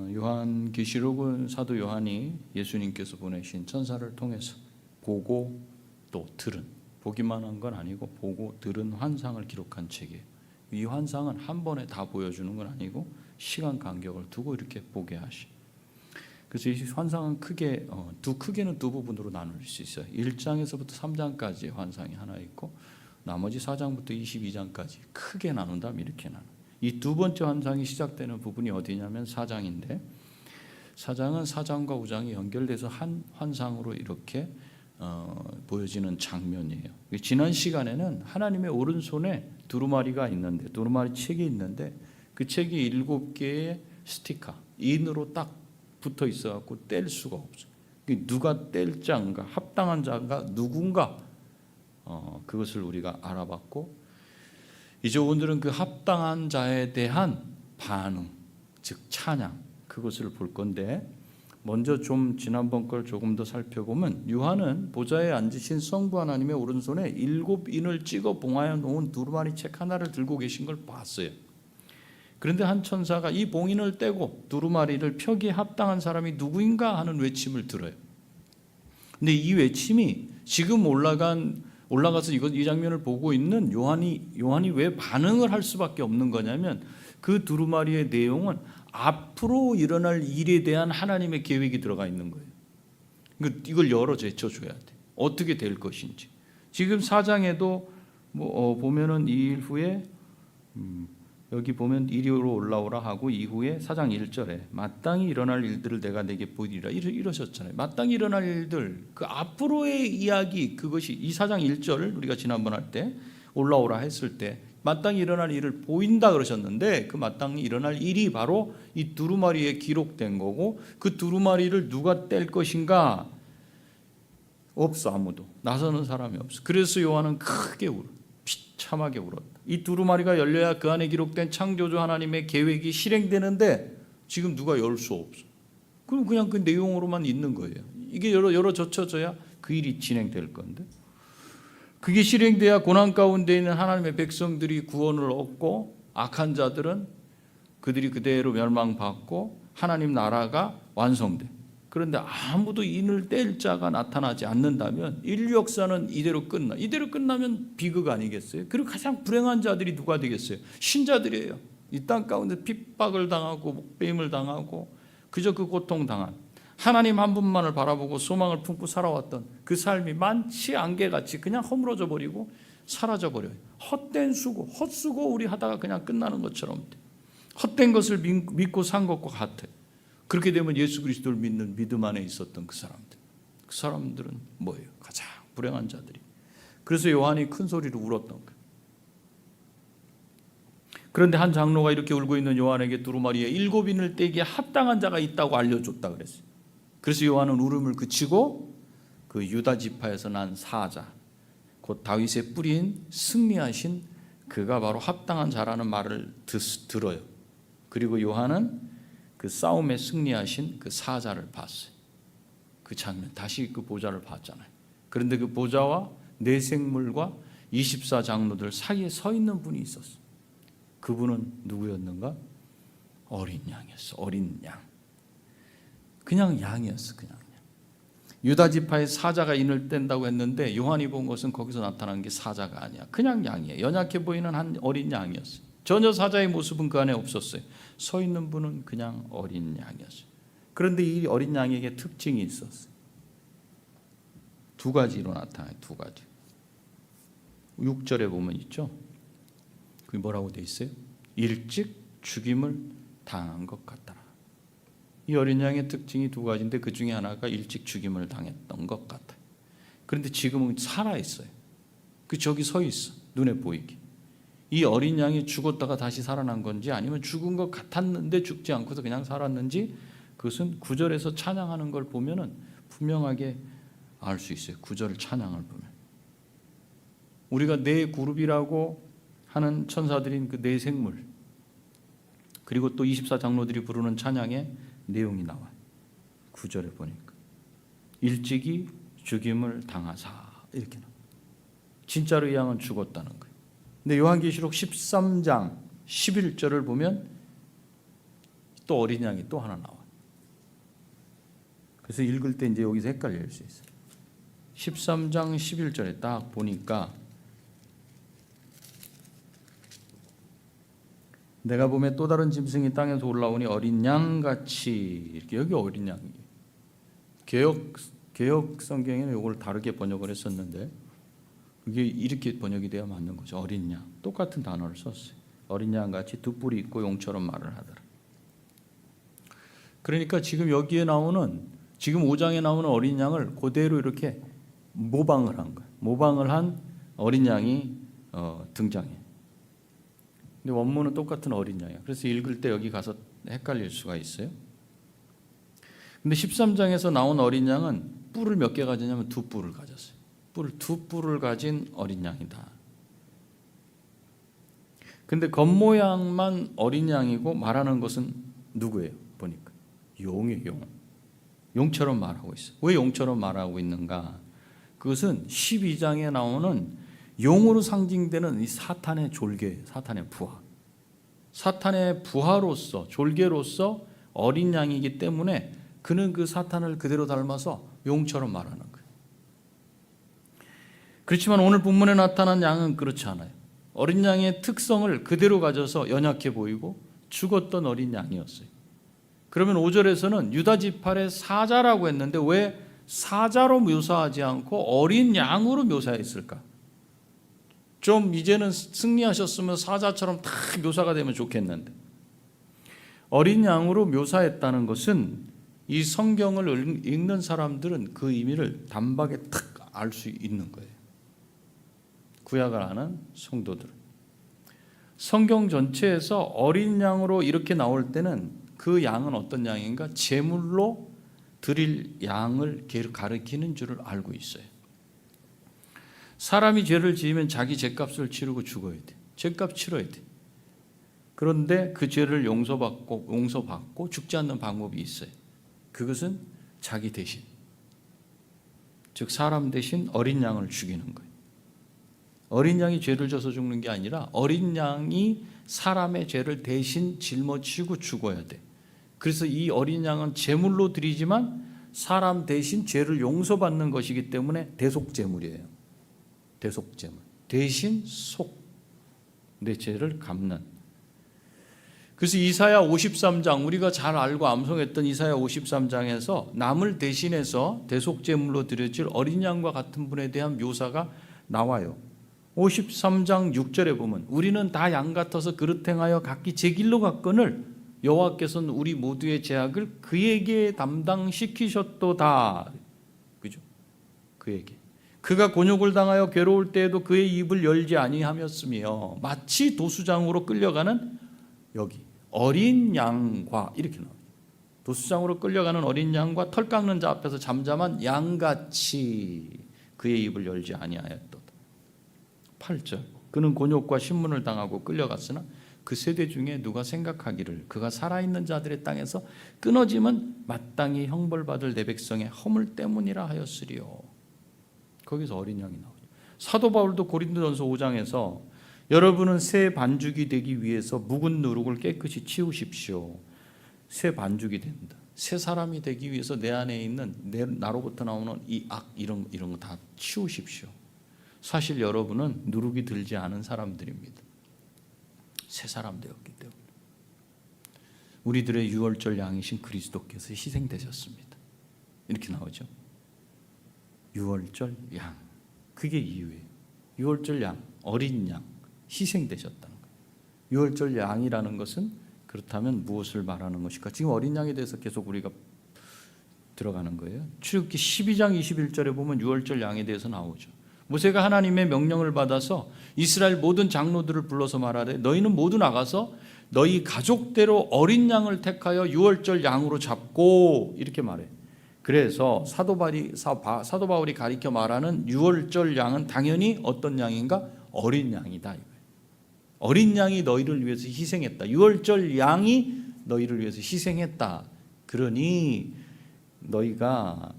요한계시록은 사도 요한이 예수님께서 보내신 천사를 통해서 보고 또 들은, 보기만 한 건 아니고 보고 들은 환상을 기록한 책이에요. 이 환상은 한 번에 다 보여주는 건 아니고 시간 간격을 두고 이렇게 보게 하시. 그래서 이 환상은 크게는 두 부분으로 나눌 수 있어요. 1장에서부터 3장까지 환상이 하나 있고 나머지 4장부터 22장까지 크게 나눈다면 이렇게 나눠. 이 두 번째 환상이 시작되는 부분이 어디냐면 4장인데 4장은 4장과 5장이 연결돼서 한 환상으로 이렇게 보여지는 장면이에요. 지난 시간에는 하나님의 오른손에 두루마리가 있는데, 두루마리 책이 있는데 그 책이 7개의 스티커 인으로 딱 붙어 있어갖고 뗄 수가 없어요. 누가 뗄 자인가, 합당한 자가 누군가, 그것을 우리가 알아봤고, 이제 오늘은 그 합당한 자에 대한 반응, 즉 찬양, 그것을 볼 건데, 먼저 좀 지난번 걸 조금 더 살펴보면 요한은 보좌에 앉으신 성부 하나님의 오른손에 7인을 찍어 봉하여 놓은 두루마리 책 하나를 들고 계신 걸 봤어요. 그런데 한 천사가 이 봉인을 떼고 두루마리를 펴기에 합당한 사람이 누구인가 하는 외침을 들어요. 근데 이 외침이 지금 올라가서 이 장면을 보고 있는 요한이 왜 반응을 할 수밖에 없는 거냐면, 그 두루마리의 내용은 앞으로 일어날 일에 대한 하나님의 계획이 들어가 있는 거예요. 이걸 열어 제쳐줘야 돼. 어떻게 될 것인지. 지금 4장에도 보면은 이 일 후에 여기 보면 이리로 올라오라 하고 이후에 4장 1절에 마땅히 일어날 일들을 내가 내게 보이리라 이러셨잖아요. 마땅히 일어날 일들, 그 앞으로의 이야기, 그것이 이 4장 1절 우리가 지난번 할 때 올라오라 했을 때 마땅히 일어날 일을 보인다 그러셨는데, 그 마땅히 일어날 일이 바로 이 두루마리에 기록된 거고, 그 두루마리를 누가 뗄 것인가? 없어. 아무도 나서는 사람이 없어. 그래서 요한은 크게 울어, 비참하게 울었다. 이 두루마리가 열려야 그 안에 기록된 창조주 하나님의 계획이 실행되는데 지금 누가 열 수 없어. 그럼 그냥 그 내용으로만 있는 거예요. 이게 열어 젖혀져야 그 일이 진행될 건데, 그게 실행돼야 고난 가운데 있는 하나님의 백성들이 구원을 얻고 악한 자들은 그들이 그대로 멸망받고 하나님 나라가 완성돼. 그런데 아무도 인을 뗄 자가 나타나지 않는다면 인류 역사는 이대로 끝나. 이대로 끝나면 비극 아니겠어요? 그리고 가장 불행한 자들이 누가 되겠어요? 신자들이에요. 이 땅 가운데 핍박을 당하고 목배임을 당하고 그저 그 고통 당한, 하나님 한 분만을 바라보고 소망을 품고 살아왔던 그 삶이 만치 안개같이 그냥 허물어져 버리고 사라져 버려요. 헛된 수고, 헛수고 우리 하다가 그냥 끝나는 것처럼 돼. 헛된 것을 믿고 산 것과 같아요. 그렇게 되면 예수 그리스도를 믿는 믿음 안에 있었던 그 사람들은 뭐예요? 가장 불행한 자들이. 그래서 요한이 큰 소리로 울었던 거예요. 그런데 한 장로가 이렇게 울고 있는 요한에게 두루마리에 7인을 떼기에 합당한 자가 있다고 알려줬다 그랬어요. 그래서 요한은 울음을 그치고 그 유다 지파에서 난 사자, 곧 다윗의 뿌리인 승리하신 그가 바로 합당한 자라는 말을 들어요. 그리고 요한은 그 싸움에 승리하신 그 사자를 봤어요. 그 장면, 다시 그 보좌를 봤잖아요. 그런데 그 보좌와 네 생물과 24장로들 사이에 서 있는 분이 있었어요. 그분은 누구였는가? 어린 양이었어. 어린 양. 그냥 양이었어. 그냥 양. 유다 지파의 사자가 인을 뗀다고 했는데 요한이 본 것은 거기서 나타난 게 사자가 아니야. 그냥 양이에요. 연약해 보이는 한 어린 양이었어요. 전혀 사자의 모습은 그 안에 없었어요. 서 있는 분은 그냥 어린 양이었어요. 그런데 이 어린 양에게 특징이 있었어요. 두 가지로 나타나요. 두 가지. 6절에 보면 있죠. 그게 뭐라고 돼 있어요? 일찍 죽임을 당한 것 같더라. 이 어린 양의 특징이 두 가지인데 그 중에 하나가 일찍 죽임을 당했던 것 같아요. 그런데 지금은 살아있어요. 저기 서 있어. 눈에 보이게. 이 어린 양이 죽었다가 다시 살아난 건지 아니면 죽은 것 같았는데 죽지 않고서 그냥 살았는지, 그것은 9절에서 찬양하는 걸 보면은 분명하게 알 수 있어요. 9절 찬양을 보면 우리가 네 그룹이라고 하는 천사들인 그 네 생물, 그리고 또 24장로들이 부르는 찬양의 내용이 나와요. 9절에 보니까 일찍이 죽임을 당하사 이렇게 나와요. 진짜로 이 양은 죽었다는 거예요. 근데 요한계시록 13장 11절을 보면 또 어린 양이 또 하나 나와. 그래서 읽을 때 이제 여기서 헷갈릴 수 있어요. 13장 11절에 딱 보니까 내가 보면 또 다른 짐승이 땅에서 올라오니 어린 양같이 이렇게 여기 어린 양이에요. 개혁 성경에는 이걸 다르게 번역을 했었는데 이게 이렇게 번역이 돼야 맞는 거죠. 어린 양. 똑같은 단어를 썼어요. 어린 양같이 두 뿔이 있고 용처럼 말을 하더라. 그러니까 지금 여기에 나오는 지금 5장에 나오는 어린 양을 그대로 이렇게 모방을 한 거예요. 모방을 한 어린 양이 등장해. 근데 원문은 똑같은 어린 양이야. 그래서 읽을 때 여기 가서 헷갈릴 수가 있어요. 근데 13장에서 나온 어린 양은 뿔을 몇 개 가지냐면 두 뿔을 가졌어요. 두 뿔을 가진 어린 양이다. 근데 겉모양만 어린 양이고 말하는 것은 누구예요? 보니까 용이에요. 용. 용처럼 말하고 있어요. 왜 용처럼 말하고 있는가? 그것은 12장에 나오는 용으로 상징되는 이 사탄의 졸개, 사탄의 부하. 사탄의 부하로서, 졸개로서 어린 양이기 때문에 그는 그 사탄을 그대로 닮아서 용처럼 말하는 거예요. 그렇지만 오늘 본문에 나타난 양은 그렇지 않아요. 어린 양의 특성을 그대로 가져서 연약해 보이고 죽었던 어린 양이었어요. 그러면 5절에서는 유다 지파의 사자라고 했는데 왜 사자로 묘사하지 않고 어린 양으로 묘사했을까? 좀 이제는 승리하셨으면 사자처럼 다 묘사가 되면 좋겠는데 어린 양으로 묘사했다는 것은 이 성경을 읽는 사람들은 그 의미를 단박에 탁 알 수 있는 거예요. 구약을 아는 성도들은. 성경 전체에서 어린 양으로 이렇게 나올 때는 그 양은 어떤 양인가? 제물로 드릴 양을 가리키는 줄을 알고 있어요. 사람이 죄를 지으면 자기 죄값을 치르고 죽어야 돼. 죄값 치러야 돼. 그런데 그 죄를 용서받고 죽지 않는 방법이 있어요. 그것은 자기 대신, 즉 사람 대신 어린 양을 죽이는 거예요. 어린 양이 죄를 져서 죽는 게 아니라 어린 양이 사람의 죄를 대신 짊어지고 죽어야 돼. 그래서 이 어린 양은 제물로 드리지만 사람 대신 죄를 용서받는 것이기 때문에 대속제물이에요. 대속제물. 대신 내 죄를 갚는. 그래서 이사야 53장, 우리가 잘 알고 암송했던 이사야 53장에서 남을 대신해서 대속제물로 드려질 어린 양과 같은 분에 대한 묘사가 나와요. 53장 6절에 보면 우리는 다 양 같아서 그릇 행하여 각기 제 길로 갔거늘 여호와께서는 우리 모두의 죄악을 그에게 담당시키셨도다. 그죠? 그에게. 그가 곤욕을 당하여 괴로울 때에도 그의 입을 열지 아니하였으며 마치 도수장으로 끌려가는 여기 어린 양과 이렇게 나와요. 도수장으로 끌려가는 어린 양과 털 깎는 자 앞에서 잠잠한 양같이 그의 입을 열지 아니하였도다. 8절. 그는 곤욕과 신문을 당하고 끌려갔으나 그 세대 중에 누가 생각하기를 그가 살아있는 자들의 땅에서 끊어지면 마땅히 형벌받을 내 백성의 허물 때문이라 하였으리요. 거기서 어린 양이 나오죠. 사도 바울도 고린도전서 5장에서 여러분은 새 반죽이 되기 위해서 묵은 누룩을 깨끗이 치우십시오. 새 반죽이 된다. 새 사람이 되기 위해서 내 안에 있는 나로부터 나오는 이 악 이런 거 다 치우십시오. 사실 여러분은 누룩이 들지 않은 사람들입니다. 새 사람 되었기 때문에. 우리들의 유월절 양이신 그리스도께서 희생되셨습니다. 이렇게 나오죠. 유월절 양. 그게 이유예요. 유월절 양, 어린 양, 희생되셨다는 거예요. 유월절 양이라는 것은 그렇다면 무엇을 말하는 것일까? 지금 어린 양에 대해서 계속 우리가 들어가는 거예요. 출애굽기 12장 21절에 보면 유월절 양에 대해서 나오죠. 모세가 하나님의 명령을 받아서 이스라엘 모든 장로들을 불러서 말하되 너희는 모두 나가서 너희 가족대로 어린 양을 택하여 유월절 양으로 잡고 이렇게 말해. 그래서 사도 바울이 가리켜 말하는 유월절 양은 당연히 어떤 양인가? 어린 양이다. 어린 양이 너희를 위해서 희생했다. 유월절 양이 너희를 위해서 희생했다. 그러니 너희가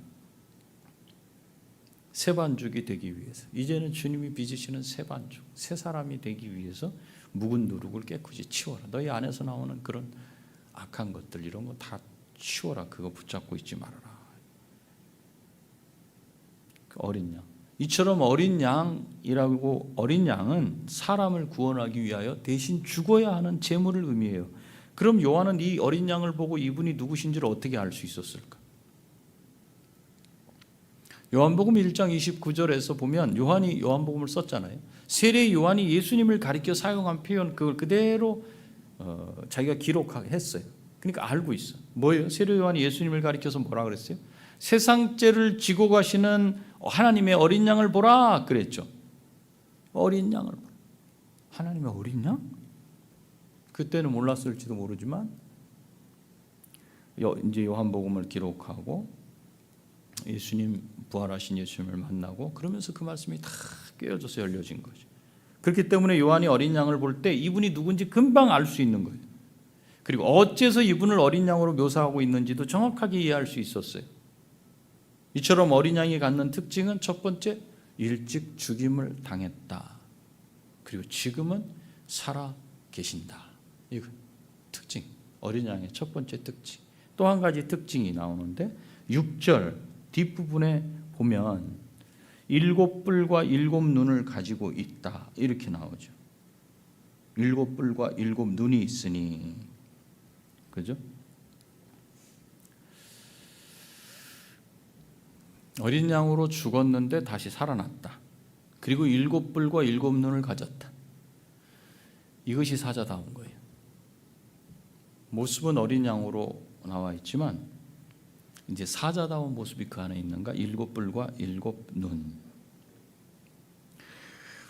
새 반죽이 되기 위해서 이제는 주님이 빚으시는 새 반죽, 새 사람이 되기 위해서 묵은 누룩을 깨끗이 치워라. 너희 안에서 나오는 그런 악한 것들 이런 거 다 치워라. 그거 붙잡고 있지 말아라. 그 어린 양. 이처럼 어린 양은 사람을 구원하기 위하여 대신 죽어야 하는 제물을 의미해요. 그럼 요한은 이 어린 양을 보고 이분이 누구신지를 어떻게 알 수 있었을까? 요한복음 1장 29절에서 보면 요한이 요한복음을 썼잖아요. 세례 요한이 예수님을 가리켜 사용한 표현 그걸 그대로 자기가 기록했어요. 그러니까 알고 있어. 뭐예요? 세례 요한이 예수님을 가리켜서 뭐라 그랬어요? 세상 죄를 지고 가시는 하나님의 어린 양을 보라 그랬죠. 어린 양을 보라. 하나님의 어린 양? 그때는 몰랐을지도 모르지만 이제 요한복음을 기록하고 예수님 부활하신 예수님을 만나고 그러면서 그 말씀이 다 깨어져서 열려진 거죠. 그렇기 때문에 요한이 어린 양을 볼 때 이분이 누군지 금방 알 수 있는 거예요. 그리고 어째서 이분을 어린 양으로 묘사하고 있는지도 정확하게 이해할 수 있었어요. 이처럼 어린 양이 갖는 특징은 첫 번째, 일찍 죽임을 당했다. 그리고 지금은 살아 계신다. 이거 특징, 어린 양의 첫 번째 특징. 또 한 가지 특징이 나오는데 6절 뒷부분에 보면 7뿔과 7눈을 가지고 있다. 이렇게 나오죠. 7뿔과 7눈이 있으니, 그죠? 어린 양으로 죽었는데 다시 살아났다. 그리고 7뿔과 7눈을 가졌다. 이것이 사자다운 거예요. 모습은 어린 양으로 나와 있지만 이제 사자다운 모습이 그 안에 있는가? 7뿔과 7눈.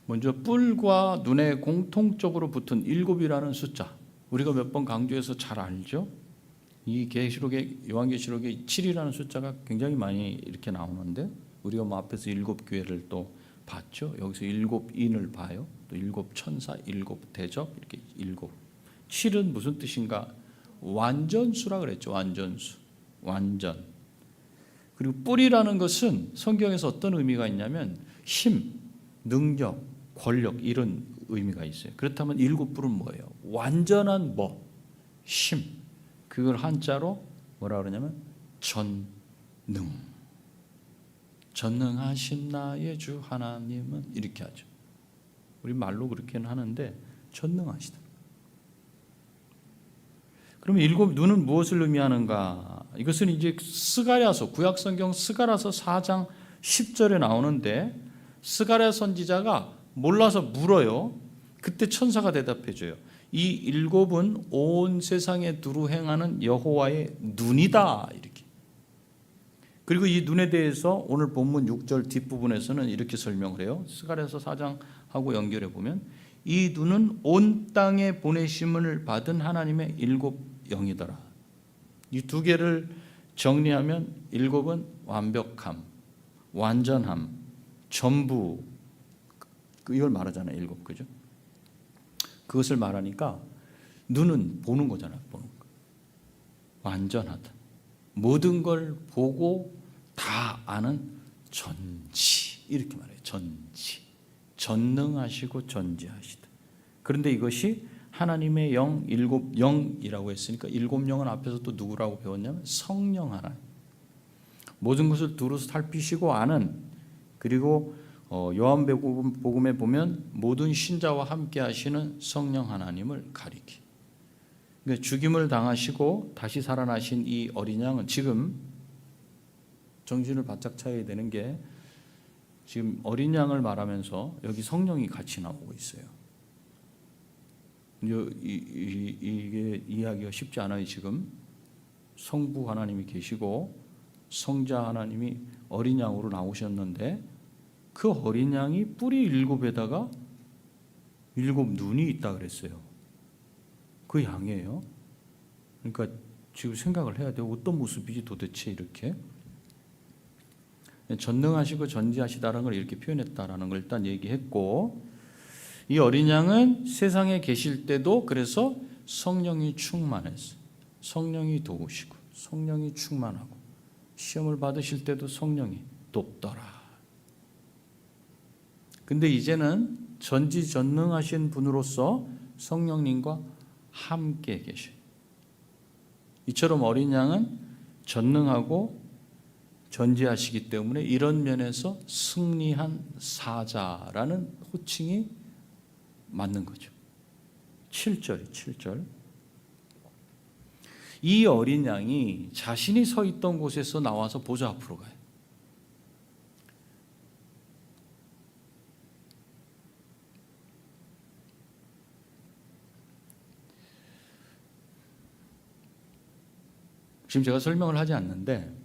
먼저 뿔과 눈에 공통적으로 붙은 7이라는 숫자. 우리가 몇 번 강조해서 잘 알죠? 이 요한계시록에 7이라는 숫자가 굉장히 많이 이렇게 나오는데 우리가 뭐 앞에서 7교회를 또 봤죠. 여기서 7인을 봐요. 또 7천사, 7대접 이렇게 7. 7은 무슨 뜻인가? 완전수라 그랬죠. 완전수. 완전. 그리고 뿔이라는 것은 성경에서 어떤 의미가 있냐면 힘, 능력, 권력 이런 의미가 있어요. 그렇다면 7뿔은 뭐예요? 완전한 힘. 그걸 한자로 뭐라 그러냐면 전능. 전능하신 나의 주 하나님은 이렇게 하죠. 우리 말로 그렇게는 하는데 전능하시다. 그러면 7눈은 무엇을 의미하는가? 이것은 이제 스가랴서, 구약성경 스가랴서 4장 10절에 나오는데 스가랴 선지자가 몰라서 물어요. 그때 천사가 대답해줘요. 이 7은 온 세상에 두루 행하는 여호와의 눈이다. 이렇게. 그리고 이 눈에 대해서 오늘 본문 6절 뒷부분에서는 이렇게 설명을 해요. 스가랴서 4장하고 연결해 보면 이 눈은 온 땅에 보내심을 받은 하나님의 7영이더라. 이 두 개를 정리하면 7은 완벽함, 완전함, 전부 이걸 말하잖아요. 7, 그죠? 그것을 말하니까 눈은 보는 거잖아요. 보는 거. 완전하다. 모든 걸 보고 다 아는 전지. 이렇게 말해요. 전지. 전능하시고 전지하시다. 그런데 이것이 하나님의 영, 7영이라고 했으니까 7영은 앞에서 또 누구라고 배웠냐면 성령 하나님. 모든 것을 두루 살피시고 아는, 그리고 요한복음에 보면 모든 신자와 함께 하시는 성령 하나님을 가리키. 그러니까 죽임을 당하시고 다시 살아나신 이 어린 양은 지금 정신을 바짝 차려야 되는 게 지금 어린 양을 말하면서 여기 성령이 같이 나오고 있어요. 이게 이해하기가 쉽지 않아요. 지금 성부 하나님이 계시고 성자 하나님이 어린 양으로 나오셨는데 그 어린 양이 뿔이 7에다가 7눈이 있다 그랬어요. 그 양이에요. 그러니까 지금 생각을 해야 돼요. 어떤 모습이지 도대체 이렇게. 전능하시고 전지하시다라는 걸 이렇게 표현했다라는 걸 일단 얘기했고, 이 어린 양은 세상에 계실 때도 그래서 성령이 충만했어요. 성령이 도우시고 성령이 충만하고 시험을 받으실 때도 성령이 돕더라. 근데 이제는 전지전능하신 분으로서 성령님과 함께 계셔요. 이처럼 어린 양은 전능하고 전지하시기 때문에 이런 면에서 승리한 사자라는 호칭이 맞는 거죠. 7절. 이 어린 양이 자신이 서 있던 곳에서 나와서 보좌 앞으로 가요. 지금 제가 설명을 하지 않는데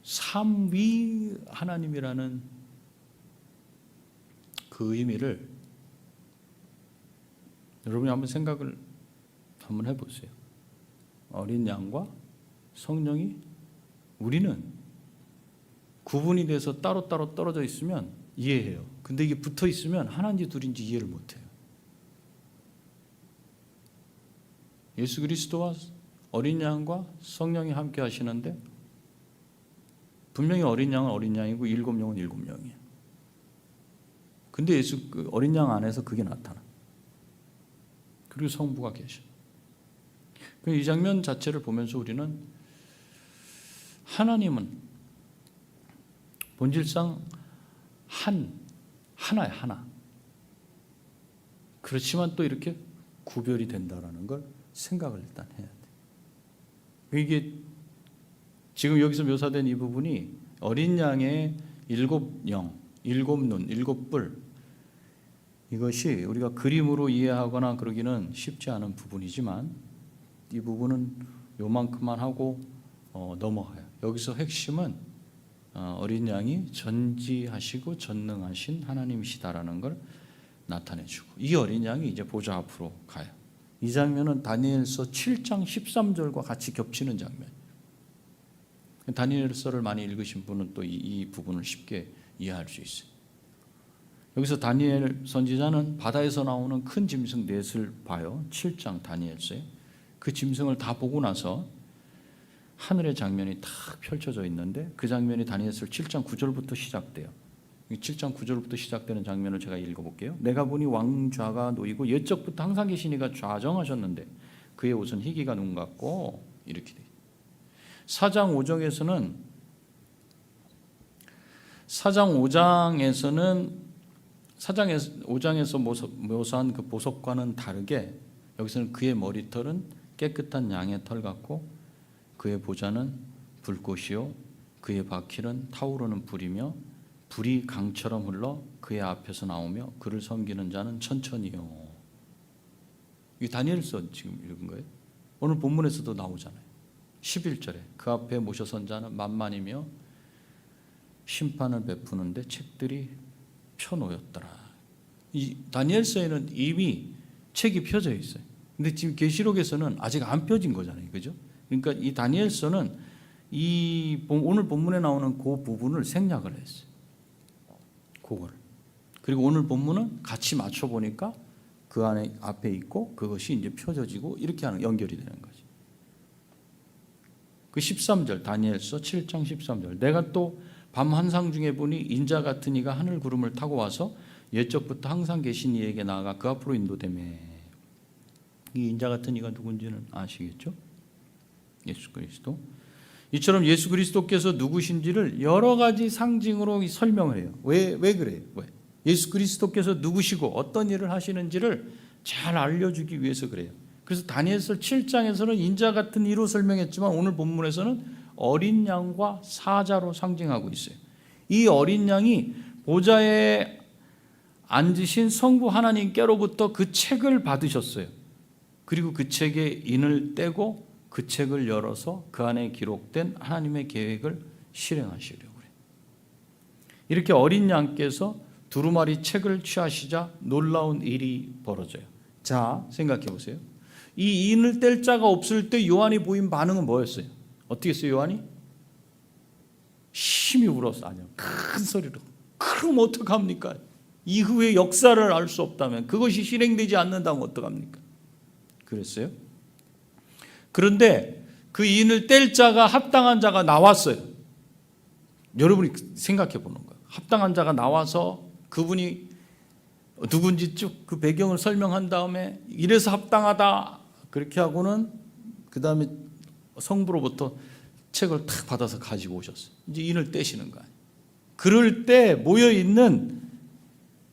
삼위 하나님이라는 그 의미를 여러분이 한번 생각을 한번 해보세요. 어린 양과 성령이 우리는 구분이 돼서 따로따로 떨어져 있으면 이해해요. 근데 이게 붙어 있으면 하나인지 둘인지 이해를 못해요. 예수 그리스도와 어린 양과 성령이 함께 하시는데 분명히 어린 양은 어린 양이고 일곱 영은 일곱 영이에요. 근데 그 어린 양 안에서 그게 나타나. 그리고 성부가 계셔. 이 장면 자체를 보면서 우리는 하나님은 본질상 하나야, 하나. 그렇지만 또 이렇게 구별이 된다라는 걸 생각을 일단 해야 돼. 이게 지금 여기서 묘사된 이 부분이 어린 양의 일곱 영, 일곱 눈, 일곱 뿔, 이것이 우리가 그림으로 이해하거나 그러기는 쉽지 않은 부분이지만 이 부분은 요만큼만 하고 넘어가요. 여기서 핵심은 어린 양이 전지하시고 전능하신 하나님이시다라는 걸 나타내주고 이 어린 양이 이제 보좌 앞으로 가요. 이 장면은 다니엘서 7장 13절과 같이 겹치는 장면. 다니엘서를 많이 읽으신 분은 또 이 부분을 쉽게 이해할 수 있어요. 여기서 다니엘 선지자는 바다에서 나오는 큰 짐승 넷을 봐요. 7장 다니엘서에. 그 짐승을 다 보고 나서 하늘의 장면이 탁 펼쳐져 있는데 그 장면이 다니엘서 7장 9절부터 시작돼요. 7장 9절부터 시작되는 장면을 제가 읽어볼게요. 내가 보니 왕좌가 놓이고 옛적부터 항상 계신 이가 좌정하셨는데 그의 옷은 희기가 눈 같고 이렇게 돼요. 4장 5장에서 묘사한 그 보석과는 다르게 여기서는 그의 머리털은 깨끗한 양의 털 같고 그의 보좌는 불꽃이요 그의 바퀴는 타오르는 불이며 불이 강처럼 흘러 그의 앞에서 나오며 그를 섬기는 자는 천천히요. 이 다니엘서 지금 읽은 거예요. 오늘 본문에서도 나오잖아요. 11절에 그 앞에 모셔선 자는 만만이며 심판을 베푸는데 책들이 펴놓였더라. 이 다니엘서에는 이미 책이 펴져 있어요. 근데 지금 계시록에서는 아직 안 펴진 거잖아요. 그죠? 그러니까 이 다니엘서는 오늘 본문에 나오는 그 부분을 생략을 했어요. 그거를. 그리고 오늘 본문은 같이 맞춰 보니까 그 안에 앞에 있고 그것이 이제 펴져지고 이렇게 하는 연결이 되는 거지. 그 13절 다니엘서 7장 13절 내가 또 밤 환상 중에 보니 인자 같은 이가 하늘 구름을 타고 와서 옛적부터 항상 계신 이에게 나아가 그 앞으로 인도되매. 이 인자 같은 이가 누군지는 아시겠죠? 예수 그리스도. 이처럼 예수 그리스도께서 누구신지를 여러 가지 상징으로 설명을 해요. 왜 그래요? 왜? 예수 그리스도께서 누구시고 어떤 일을 하시는지를 잘 알려주기 위해서 그래요. 그래서 다니엘서 7장에서는 인자 같은 이로 설명했지만 오늘 본문에서는 어린 양과 사자로 상징하고 있어요. 이 어린 양이 보좌에 앉으신 성부 하나님께로부터 그 책을 받으셨어요. 그리고 그 책에 인을 떼고 그 책을 열어서 그 안에 기록된 하나님의 계획을 실행하시려고 해요. 이렇게 어린 양께서 두루마리 책을 취하시자 놀라운 일이 벌어져요. 자, 생각해 보세요. 이 인을 뗄 자가 없을 때 요한이 보인 반응은 뭐였어요? 어떻게 했어요? 요한이? 심히 울었어. 아니요. 큰 소리로. 그럼 어떡합니까? 이후의 역사를 알 수 없다면, 그것이 실행되지 않는다면 어떡합니까? 그랬어요. 그런데 그 인을 뗄 자가, 합당한 자가 나왔어요. 여러분이 생각해 보는 거예요. 합당한 자가 나와서 그분이 누군지 쭉 그 배경을 설명한 다음에 이래서 합당하다 그렇게 하고는 그 다음에 성부로부터 책을 탁 받아서 가지고 오셨어요. 이제 인을 떼시는 거 아니에요. 그럴 때 모여 있는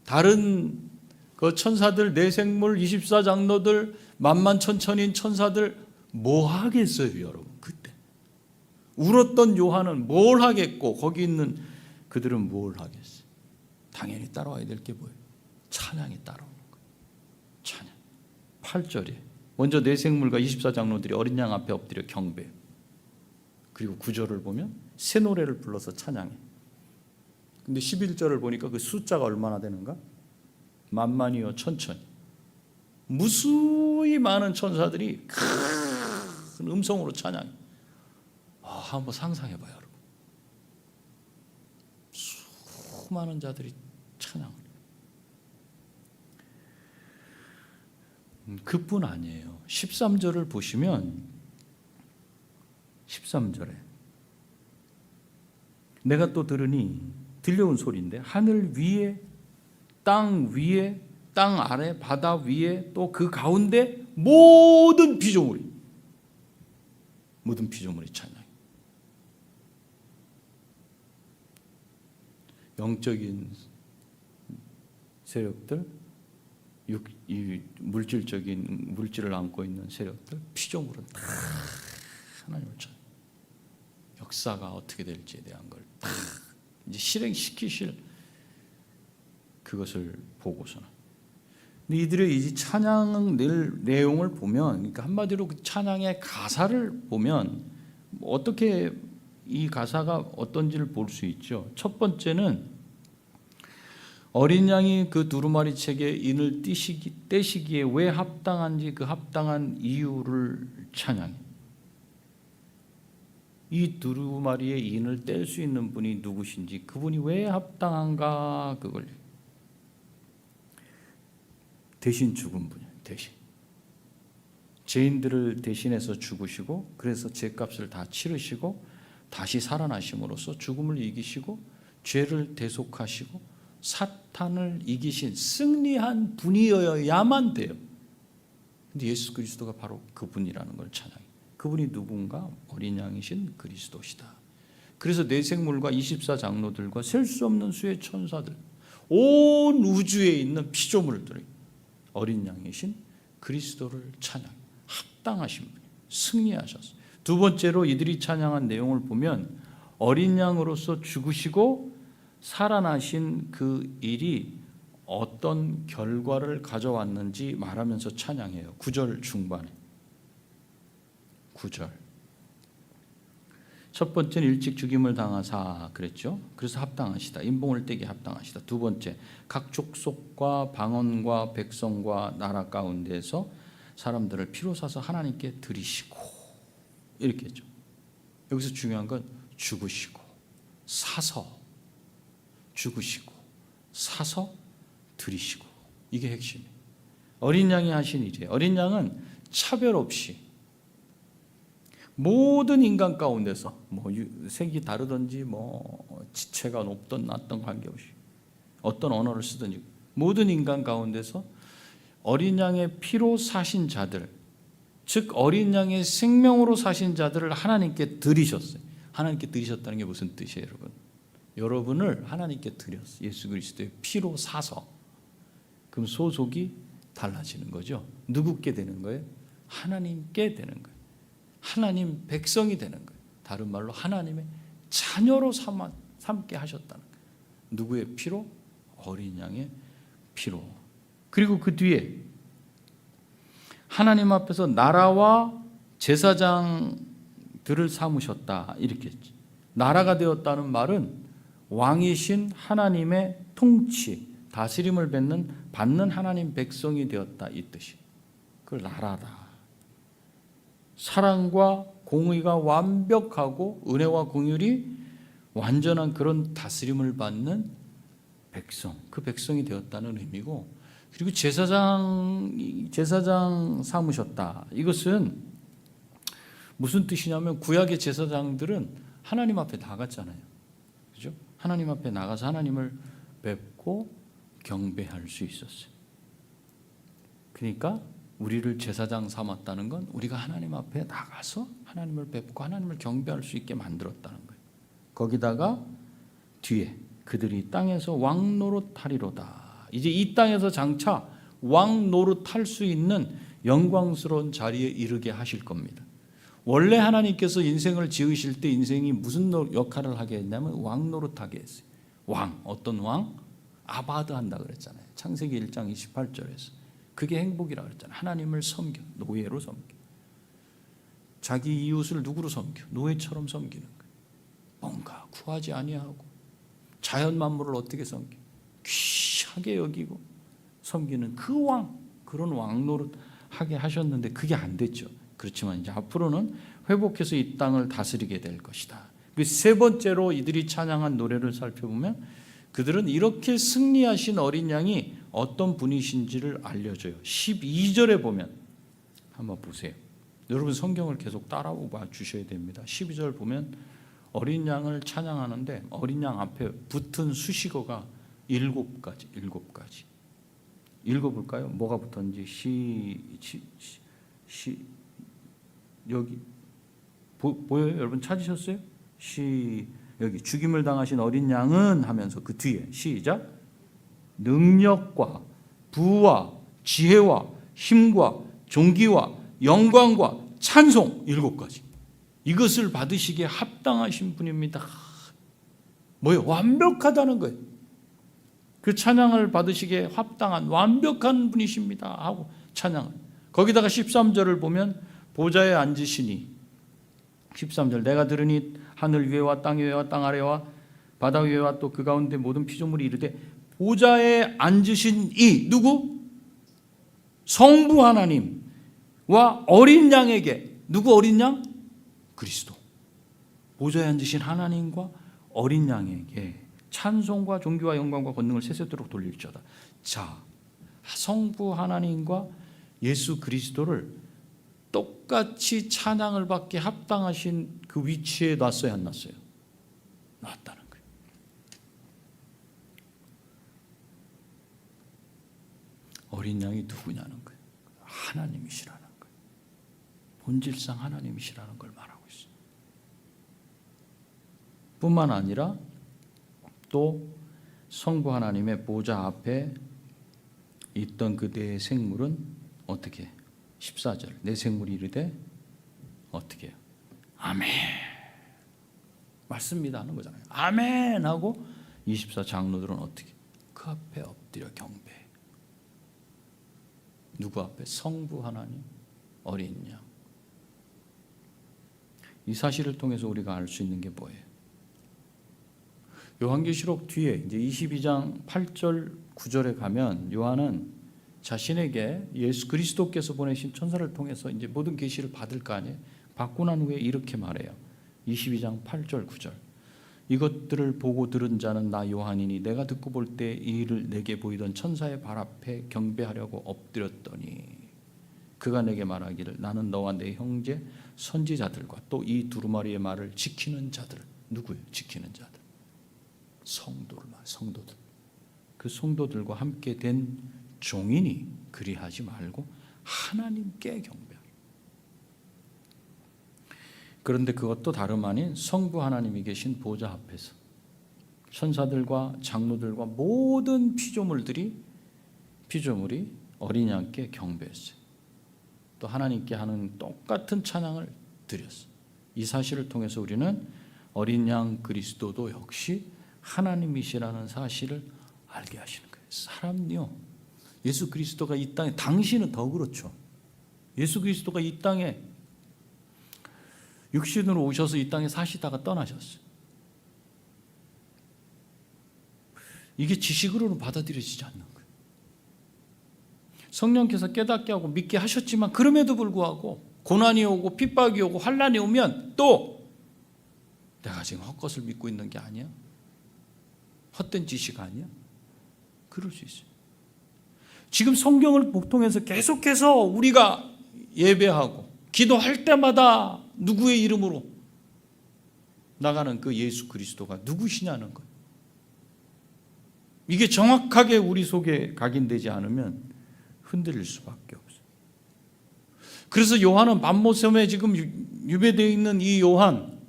다른 그 천사들, 내생물, 24장로들, 만만천천인 천사들 뭐 하겠어요, 여러분? 그때 울었던 요한은 뭘 하겠고 거기 있는 그들은 뭘 하겠어요? 당연히 따라와야 될 게 뭐예요? 찬양이 따라오는 거예요. 찬양. 8절에 먼저 내생물과 24장로들이 어린 양 앞에 엎드려 경배해요. 그리고 9절을 보면 새 노래를 불러서 찬양해. 근데 11절을 보니까 그 숫자가 얼마나 되는가? 만만이요 천천히. 무수히 많은 천사들이 큰 음성으로 찬양해. 한번 상상해봐요, 여러분. 수많은 자들이 찬양을. 그뿐 아니에요. 13절을 보시면 13절에 내가 또 들으니 들려온 소리인데 하늘 위에 땅 위에 땅 아래 바다 위에 또 그 가운데 모든 피조물이 찬양해. 영적인 세력들, 이 물질적인 물질을 안고 있는 세력들, 피조물은 다 하나님을 찬양. 역사가 어떻게 될지에 대한 걸 다 이제 실행시키실 그것을 보고서는. 근데 이들의 이 찬양 내용을 보면, 그러니까 한마디로 그 찬양의 가사를 보면 어떻게 이 가사가 어떤지를 볼 수 있죠. 첫 번째는 어린 양이 그 두루마리 책에 인을 떼시기에 왜 합당한지 그 합당한 이유를 찬양해. 이 두루마리의 인을 뗄 수 있는 분이 누구신지, 그분이 왜 합당한가, 그걸 대신 죽은 분이에요. 대신 죄인들을 대신해서 죽으시고, 그래서 죄값을 다 치르시고 다시 살아나심으로써 죽음을 이기시고 죄를 대속하시고 사탄을 이기신 승리한 분이어야만 돼요. 근데 예수 그리스도가 바로 그분이라는 걸 찬양해요. 그분이 누군가? 어린 양이신 그리스도시다. 그래서 내생물과 24장로들과 셀 수 없는 수의 천사들, 온 우주에 있는 피조물들이 어린 양이신 그리스도를 찬양해요. 합당하신 분이 승리하셨어요. 두 번째로 이들이 찬양한 내용을 보면 어린 양으로서 죽으시고 살아나신 그 일이 어떤 결과를 가져왔는지 말하면서 찬양해요. 9절 중반에. 9절. 첫 번째는 일찍 죽임을 당하사 그랬죠. 그래서 합당하시다. 인봉을 떼기 합당하시다. 두 번째, 각 족속과 방언과 백성과 나라 가운데에서 사람들을 피로 사서 하나님께 드리시고, 이렇게 했죠. 여기서 중요한 건 죽으시고 사서, 죽으시고 사서 드리시고, 이게 핵심이에요. 어린 양이 하신 일이에요. 어린 양은 차별 없이 모든 인간 가운데서 색이 다르든지 지체가 높든 낮든 관계없이 어떤 언어를 쓰든지 모든 인간 가운데서 어린 양의 피로 사신 자들, 즉 어린 양의 생명으로 사신 자들을 하나님께 드리셨어요. 하나님께 드리셨다는 게 무슨 뜻이에요, 여러분? 여러분을 하나님께 드렸어요. 예수 그리스도의 피로 사서. 그럼 소속이 달라지는 거죠. 누구께 되는 거예요? 하나님께 되는 거예요. 하나님 백성이 되는 거예요. 다른 말로 하나님의 자녀로 삼게 하셨다는 거예요. 누구의 피로? 어린 양의 피로. 그리고 그 뒤에 하나님 앞에서 나라와 제사장들을 삼으셨다, 이렇게 했지. 나라가 되었다는 말은 왕이신 하나님의 통치, 다스림을 받는 하나님 백성이 되었다, 이 뜻이. 그걸 나라다. 사랑과 공의가 완벽하고 은혜와 공율이 완전한 그런 다스림을 받는 백성, 그 백성이 되었다는 의미고, 그리고 제사장 삼으셨다. 이것은 무슨 뜻이냐면 구약의 제사장들은 하나님 앞에 나갔잖아요. 그죠? 하나님 앞에 나가서 하나님을 뵙고 경배할 수 있었어요. 그러니까 우리를 제사장 삼았다는 건 우리가 하나님 앞에 나가서 하나님을 뵙고 하나님을 경배할 수 있게 만들었다는 거예요. 거기다가 뒤에 그들이 땅에서 왕 노릇하리로다. 이제 이 땅에서 장차 왕 노릇할 수 있는 영광스러운 자리에 이르게 하실 겁니다. 원래 하나님께서 인생을 지으실 때 인생이 무슨 역할을 하게 했냐면 왕 노릇하게 했어요. 왕, 어떤 왕? 아바드 한다 그랬잖아요. 창세기 1장 28절에서. 그게 행복이라고 그랬잖아요. 하나님을 섬겨, 노예로 섬겨. 자기 이웃을 누구로 섬겨? 노예처럼 섬기는 거예요. 뭔가 구하지 아니하고 자연 만물을 어떻게 섬겨? 귀하게 여기고 섬기는 그 왕, 그런 왕 노릇 하게 하셨는데 그게 안 됐죠. 그렇지만 이제 앞으로는 회복해서 이 땅을 다스리게 될 것이다. 그 세 번째로 이들이 찬양한 노래를 살펴보면 그들은 이렇게 승리하신 어린 양이 어떤 분이신지를 알려줘요. 12절에 보면 한번 보세요. 여러분 성경을 계속 따라와 주셔야 됩니다. 12절 보면 어린 양을 찬양하는데 어린 양 앞에 붙은 수식어가 7가지. 읽어볼까요? 뭐가 붙었는지 여기 보여요? 여러분 찾으셨어요? 여기 죽임을 당하신 어린 양은 하면서 그 뒤에 시작. 능력과 부와 지혜와 힘과 존귀와 영광과 찬송 7가지. 이것을 받으시기에 합당하신 분입니다. 뭐예요? 완벽하다는 거예요. 그 찬양을 받으시기에 합당한 완벽한 분이십니다 하고 찬양을. 거기다가 13절을 보면 보좌에 앉으시니 13절 내가 들으니 하늘 위에와 땅 위에와 땅 아래와 바다 위에와 또 그 가운데 모든 피조물이 이르되 보좌에 앉으신 이 누구? 성부 하나님과 어린 양에게 누구 어린 양? 그리스도. 보좌에 앉으신 하나님과 어린 양에게 찬송과 존귀와 영광과 권능을 세세토록 돌릴지어다. 자, 성부 하나님과 예수 그리스도를 똑같이 찬양을 받게 합당하신 그 위치에 놨어요, 안 놨어요? 놨다는 거예요. 어린 양이 누구냐는 거예요. 하나님이시라는 거예요. 본질상 하나님이시라는 걸 말하고 있어요. 뿐만 아니라 또 성부 하나님의 보좌 앞에 있던 그대의 생물은 어떻게 해요? 14절 내 생물이 이르되 어떻게 해요? 아멘 맞습니다 하는 거잖아요. 아멘 하고 24 장로들은 어떻게 그 앞에 엎드려 경배. 누구 앞에? 성부 하나님 어린 양. 이 사실을 통해서 우리가 알 수 있는 게 뭐예요? 요한계시록 뒤에 이제 22장 8절 9절에 가면 요한은 자신에게 예수 그리스도께서 보내신 천사를 통해서 이제 모든 계시를 받을 거 아니에요. 받고 난 후에 이렇게 말해요. 22장 8절 9절 이것들을 보고 들은 자는 나 요한이니 내가 듣고 볼 때 이 일을 내게 보이던 천사의 발 앞에 경배하려고 엎드렸더니 그가 내게 말하기를 나는 너와 내 형제 선지자들과 또 이 두루마리의 말을 지키는 자들. 누구예요? 지키는 자들. 성도들. 그 성도들과 함께 된 종이니 그리하지 말고 하나님께 경배하라. 그런데 그것도 다름 아닌 성부 하나님이 계신 보좌 앞에서 천사들과 장로들과 모든 피조물이 어린 양께 경배했어요. 또 하나님께 하는 똑같은 찬양을 드렸어요. 이 사실을 통해서 우리는 어린 양 그리스도도 역시 하나님이시라는 사실을 알게 하시는 거예요. 사람요 예수 그리스도가 이 땅에 당신은 더 그렇죠. 예수 그리스도가 이 땅에 육신으로 오셔서 이 땅에 사시다가 떠나셨어요. 이게 지식으로는 받아들여지지 않는 거예요. 성령께서 깨닫게 하고 믿게 하셨지만 그럼에도 불구하고 고난이 오고 핍박이 오고 환난이 오면 또 내가 지금 헛것을 믿고 있는 게 아니야? 헛된 지식 아니야? 그럴 수 있어요. 지금 성경을 통해서 계속해서 우리가 예배하고 기도할 때마다 누구의 이름으로 나가는 그 예수 그리스도가 누구시냐는 거예요. 이게 정확하게 우리 속에 각인되지 않으면 흔들릴 수밖에 없어요. 그래서 요한은 반모섬에 지금 유배되어 있는 이 요한,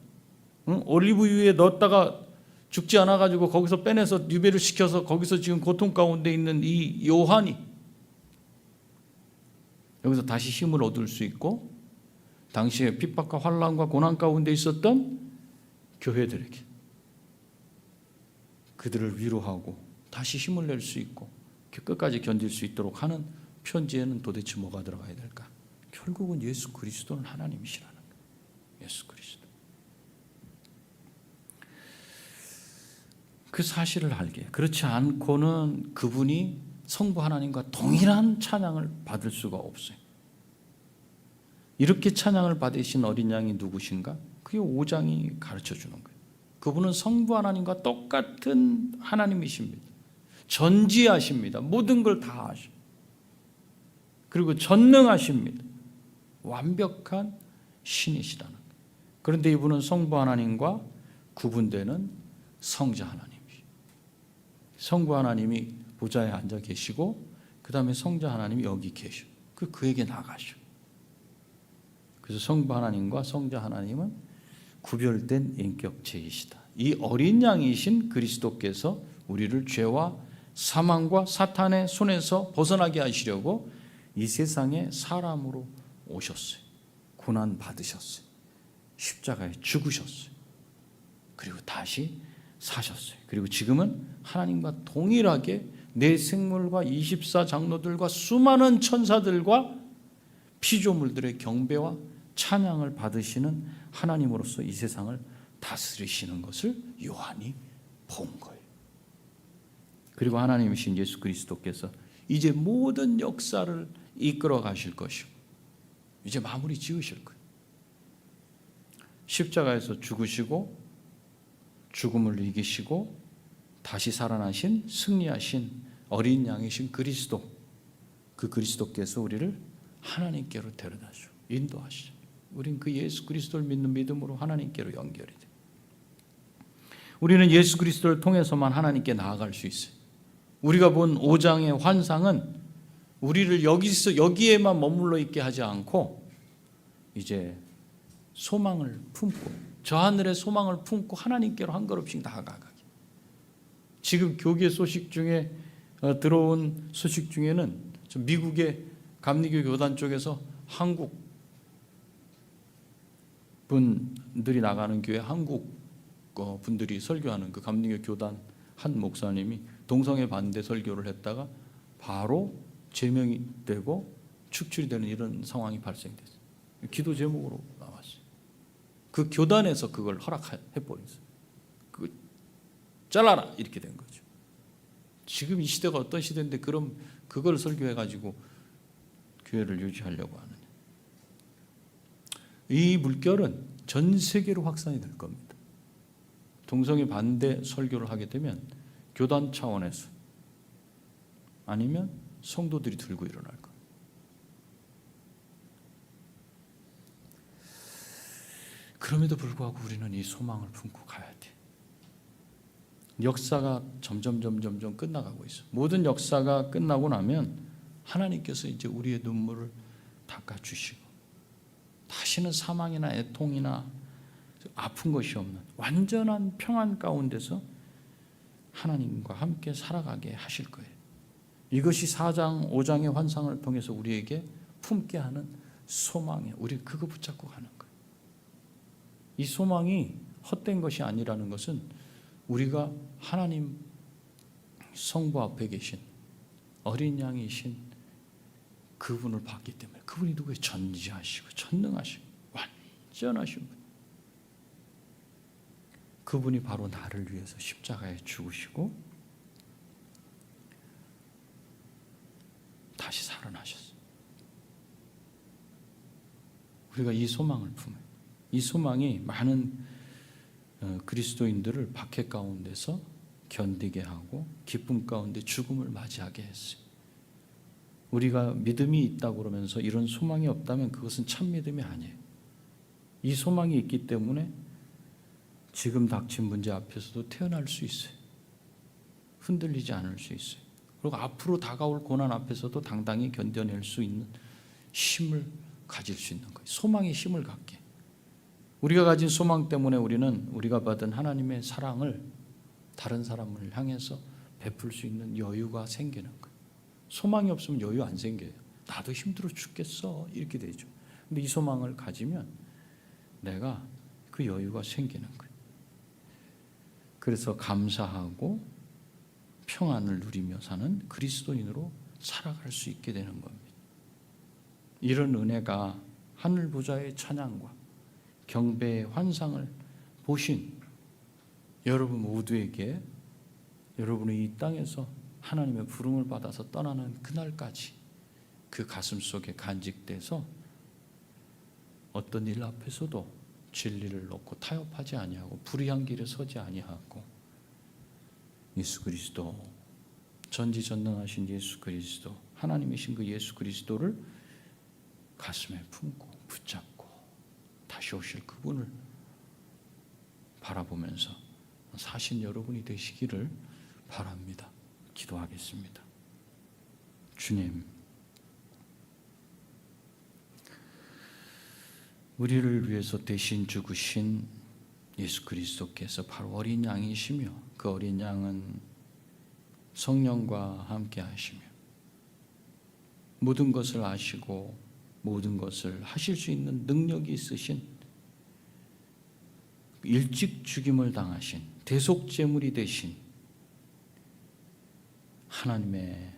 올리브유에 넣었다가 죽지 않아가지고 거기서 빼내서 유배를 시켜서 거기서 지금 고통 가운데 있는 이 요한이 여기서 다시 힘을 얻을 수 있고, 당시에 핍박과 환난과 고난 가운데 있었던 교회들에게 그들을 위로하고 다시 힘을 낼 수 있고 끝까지 견딜 수 있도록 하는 편지에는 도대체 뭐가 들어가야 될까? 결국은 예수 그리스도는 하나님이시라는 거예요. 예수 그리스도. 그 사실을 알게. 그렇지 않고는 그분이 성부 하나님과 동일한 찬양을 받을 수가 없어요. 이렇게 찬양을 받으신 어린 양이 누구신가? 그게 5장이 가르쳐 주는 거예요. 그분은 성부 하나님과 똑같은 하나님이십니다. 전지하십니다. 모든 걸 다 하십니다. 그리고 전능하십니다. 완벽한 신이시라는 거예요. 그런데 이분은 성부 하나님과 구분되는 성자 하나님이에요. 성부 하나님이 보좌에 앉아 계시고 그 다음에 성자 하나님이 여기 계셔. 그에게 나가셔. 그래서 성부 하나님과 성자 하나님은 구별된 인격체이시다. 이 어린 양이신 그리스도께서 우리를 죄와 사망과 사탄의 손에서 벗어나게 하시려고 이 세상에 사람으로 오셨어요. 고난 받으셨어요. 십자가에 죽으셨어요. 그리고 다시 사셨어요. 그리고 지금은 하나님과 동일하게 내 생물과 24장로들과 수많은 천사들과 피조물들의 경배와 찬양을 받으시는 하나님으로서 이 세상을 다스리시는 것을 요한이 본 거예요. 그리고 하나님이신 예수 그리스도께서 이제 모든 역사를 이끌어 가실 것이고 이제 마무리 지으실 거예요. 십자가에서 죽으시고 죽음을 이기시고 다시 살아나신 승리하신 어린 양이신 그리스도, 그 그리스도께서 우리를 하나님께로 데려다주고 인도하시죠. 우린 그 예수 그리스도를 믿는 믿음으로 하나님께로 연결이 돼요. 우리는 예수 그리스도를 통해서만 하나님께 나아갈 수 있어요. 우리가 본 5장의 환상은 우리를 여기에만 머물러 있게 하지 않고 이제 소망을 품고 저 하늘의 소망을 품고 하나님께로 한 걸음씩 나아가기. 지금 교계 소식 중에 들어온 소식 중에는 미국의 감리교 교단 쪽에서 한국 분들이 나가는 교회 한국 분들이 설교하는 그 감리교 교단 한 목사님이 동성애 반대 설교를 했다가 바로 제명이 되고 축출이 되는 이런 상황이 발생됐어요. 기도 제목으로 나왔어요. 그 교단에서 그걸 허락해버렸어요. 잘라라 이렇게 된 거죠. 지금 이 시대가 어떤 시대인데 그럼 그걸 설교해가지고 교회를 유지하려고 하느냐. 이 물결은 전 세계로 확산이 될 겁니다. 동성애 반대 설교를 하게 되면 교단 차원에서 아니면 성도들이 들고 일어날 겁니다. 그럼에도 불구하고 우리는 이 소망을 품고 가야 돼. 역사가 점점 끝나가고 있어. 모든 역사가 끝나고 나면 하나님께서 이제 우리의 눈물을 닦아주시고 다시는 사망이나 애통이나 아픈 것이 없는 완전한 평안 가운데서 하나님과 함께 살아가게 하실 거예요. 이것이 4장, 5장의 환상을 통해서 우리에게 품게 하는 소망이에요. 우리 그거 붙잡고 가는 거예요. 이 소망이 헛된 것이 아니라는 것은 우리가 하나님 성부 앞에 계신 어린 양이신 그분을 봤기 때문에 그분이 누구예요? 전지하시고 전능하시고 완전하신 분. 그분이 바로 나를 위해서 십자가에 죽으시고 다시 살아나셨어요. 우리가 이 소망을 품어요. 이 소망이 많은 그리스도인들을 박해 가운데서 견디게 하고 기쁨 가운데 죽음을 맞이하게 했어요. 우리가 믿음이 있다고 그러면서 이런 소망이 없다면 그것은 참 믿음이 아니에요. 이 소망이 있기 때문에 지금 닥친 문제 앞에서도 태어날 수 있어요. 흔들리지 않을 수 있어요. 그리고 앞으로 다가올 고난 앞에서도 당당히 견뎌낼 수 있는 힘을 가질 수 있는 거예요. 소망의 힘을 갖게. 우리가 가진 소망 때문에 우리는 우리가 받은 하나님의 사랑을 다른 사람을 향해서 베풀 수 있는 여유가 생기는 거예요. 소망이 없으면 여유 안 생겨요. 나도 힘들어 죽겠어 이렇게 되죠. 근데 이 소망을 가지면 내가 그 여유가 생기는 거예요. 그래서 감사하고 평안을 누리며 사는 그리스도인으로 살아갈 수 있게 되는 겁니다. 이런 은혜가 하늘 보좌의 찬양과 경배의 환상을 보신 여러분 모두에게 여러분의 이 땅에서 하나님의 부름을 받아서 떠나는 그날까지 그 가슴 속에 간직돼서 어떤 일 앞에서도 진리를 놓고 타협하지 아니하고 불의한 길에 서지 아니하고 예수 그리스도, 전지전능하신 예수 그리스도, 하나님이신 그 예수 그리스도를 가슴에 품고 붙잡고 다시 오실 그분을 바라보면서 사신 여러분이 되시기를 바랍니다. 기도하겠습니다. 주님, 우리를 위해서 대신 죽으신 예수 그리스도께서 바로 어린 양이시며 그 어린 양은 성령과 함께 하시며 모든 것을 아시고 모든 것을 하실 수 있는 능력이 있으신 일찍 죽임을 당하신 대속제물이 되신 하나님의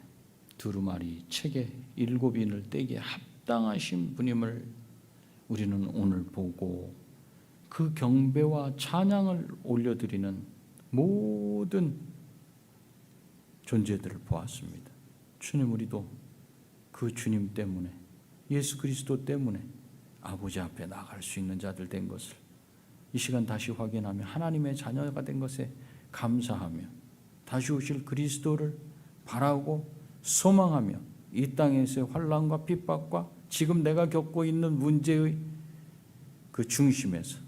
두루마리 책에 7인을 떼기에 합당하신 분임을 우리는 오늘 보고 그 경배와 찬양을 올려드리는 모든 존재들을 보았습니다. 주님, 우리도 그 주님 때문에 예수 그리스도 때문에 아버지 앞에 나갈 수 있는 자들 된 것을 이 시간 다시 확인하며 하나님의 자녀가 된 것에 감사하며 다시 오실 그리스도를 바라고 소망하며 이 땅에서의 환난과 핍박과 지금 내가 겪고 있는 문제의 그 중심에서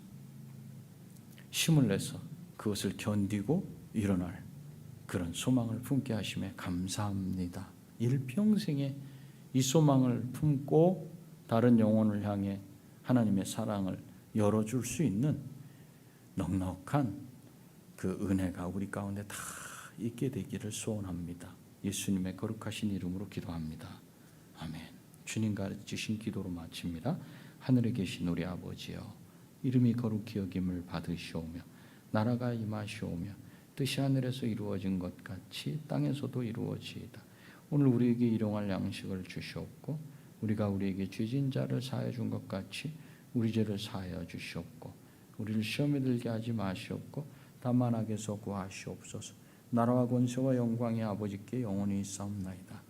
힘을 내서 그것을 견디고 일어날 그런 소망을 품게 하심에 감사합니다. 일평생에 이 소망을 품고 다른 영혼을 향해 하나님의 사랑을 열어줄 수 있는 넉넉한 그 은혜가 우리 가운데 다 있게 되기를 소원합니다. 예수님의 거룩하신 이름으로 기도합니다. 아멘. 주님 가르치신 기도로 마칩니다. 하늘에 계신 우리 아버지여, 이름이 거룩히 여김을 받으시오며 나라가 임하시오며 뜻이 하늘에서 이루어진 것 같이 땅에서도 이루어지이다. 오늘 우리에게 일용할 양식을 주시옵고 우리가 우리에게 죄진 자를 사하여 준 것 같이 우리 죄를 사하여 주시옵고 우리를 시험에 들게 하지 마시옵고 다만 악에서 구하시옵소서. 나라와 권세와 영광이 아버지께 영원히 있사옵나이다.